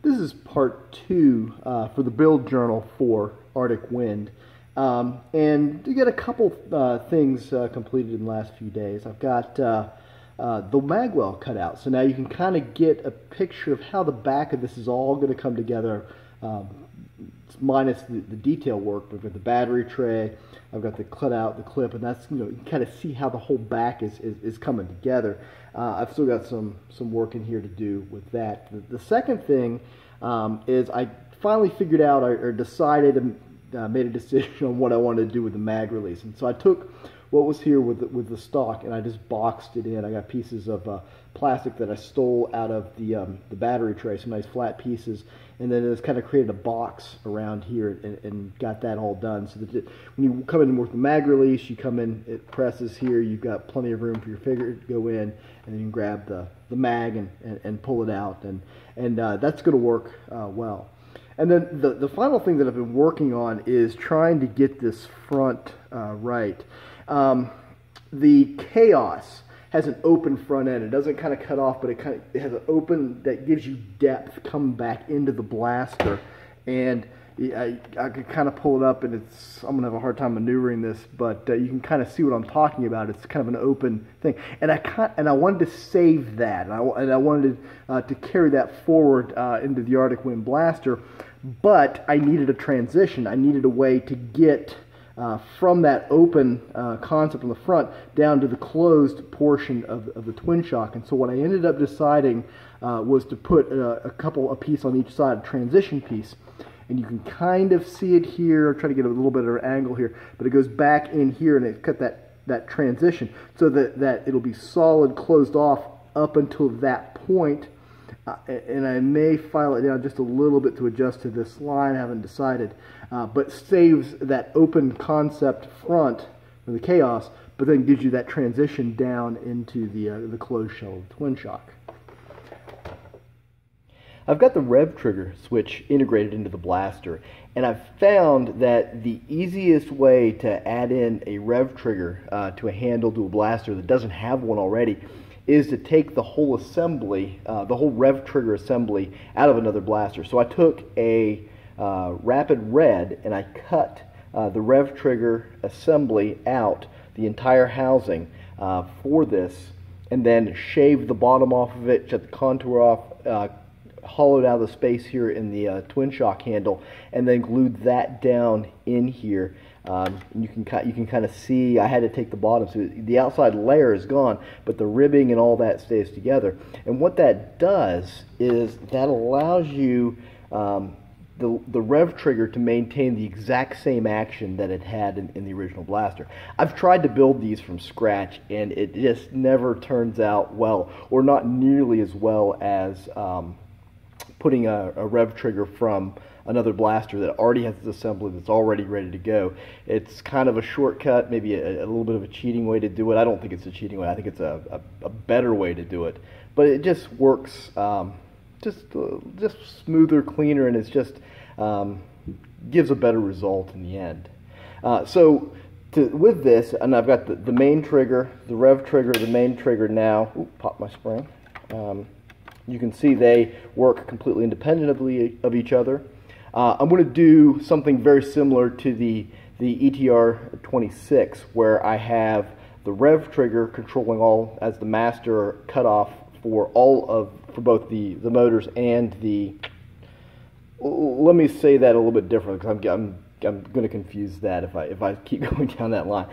This is part 2 for the build journal for Arctic Wind. And to get a couple things completed in the last few days. I've got the magwell cut out, so now you can kind of get a picture of how the back of this is all going to come together, minus the detail work. We've got the battery tray, I've got the cut out, the clip, and that's, you can kind of see how the whole back is coming together. I've still got some work in here to do with that. The second thing is I finally figured out or decided and made a decision on what I wanted to do with the mag release. And so I took what was here with the stock and I just boxed it in. I got pieces of plastic that I stole out of the battery tray, some nice flat pieces, and then just kind of created a box around here and got that all done. So that when you come in with the mag release, you come in, it presses here, you've got plenty of room for your finger to go in, and then you can grab the mag and pull it out, and that's going to work well. And then the final thing that I've been working on is trying to get this front right. The Chaos has an open front end. It doesn't kind of cut off, but it has an open that gives you depth coming back into the blaster. And I could kind of pull it up, and I'm going to have a hard time maneuvering this, but you can kind of see what I'm talking about. It's kind of an open thing. And I wanted to save that, and I wanted to carry that forward into the Arctic Wind blaster, but I needed a transition. I needed a way to get from that open concept on the front down to the closed portion of the twin shock. And so what I ended up deciding was to put a piece on each side, a transition piece. And you can kind of see it here. I'll try to get a little bit of an angle here, but it goes back in here and it cut that transition so that it'll be solid closed off up until that point. And I may file it down just a little bit to adjust to this line. I haven't decided, but saves that open concept front for the Chaos, but then gives you that transition down into the closed shell of the twin shock. I've got the rev trigger switch integrated into the blaster, and I've found that the easiest way to add in a rev trigger to a handle to a blaster that doesn't have one already is to take the whole assembly, the whole rev trigger assembly out of another blaster. So I took a Rapid Red and I cut the rev trigger assembly out, the entire housing for this, and then shaved the bottom off of it, shut the contour off, hollowed out the space here in the twin shock handle, and then glued that down in here. You can kind of see I had to take the bottom, so the outside layer is gone, but the ribbing and all that stays together. And what that does is that allows you the rev trigger to maintain the exact same action that it had in the original blaster. I've tried to build these from scratch, and it just never turns out well, or not nearly as well as putting a rev trigger from another blaster that already has its assembly that's already ready to go. It's kind of a shortcut, maybe a little bit of a cheating way to do it. I don't think it's a cheating way. I think it's a better way to do it. But it just works just smoother, cleaner, and it's just gives a better result in the end. With this, and I've got the main trigger, the rev trigger, the main trigger now. Ooh, pop my spring. You can see they work completely independently of each other. I'm going to do something very similar to the ETR 26, where I have the rev trigger controlling all as the master cutoff for both the motors and the. Let me say that a little bit different because I'm going to confuse that if I keep going down that line.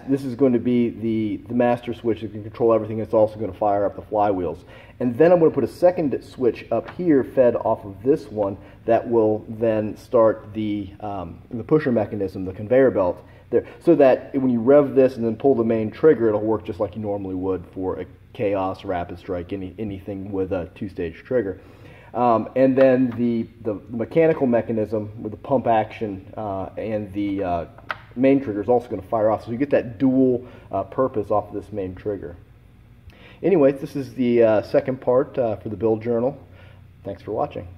This is going to be the master switch that can control everything. It's also going to fire up the flywheels. And then I'm going to put a second switch up here fed off of this one that will then start the pusher mechanism, the conveyor belt there, so that when you rev this and then pull the main trigger, it'll work just like you normally would for a Chaos, Rapid Strike, anything with a two-stage trigger. And then the mechanical mechanism with the pump action and the main trigger is also going to fire off, so you get that dual purpose off of this main trigger. Anyway, this is the second part for the build journal. Thanks for watching.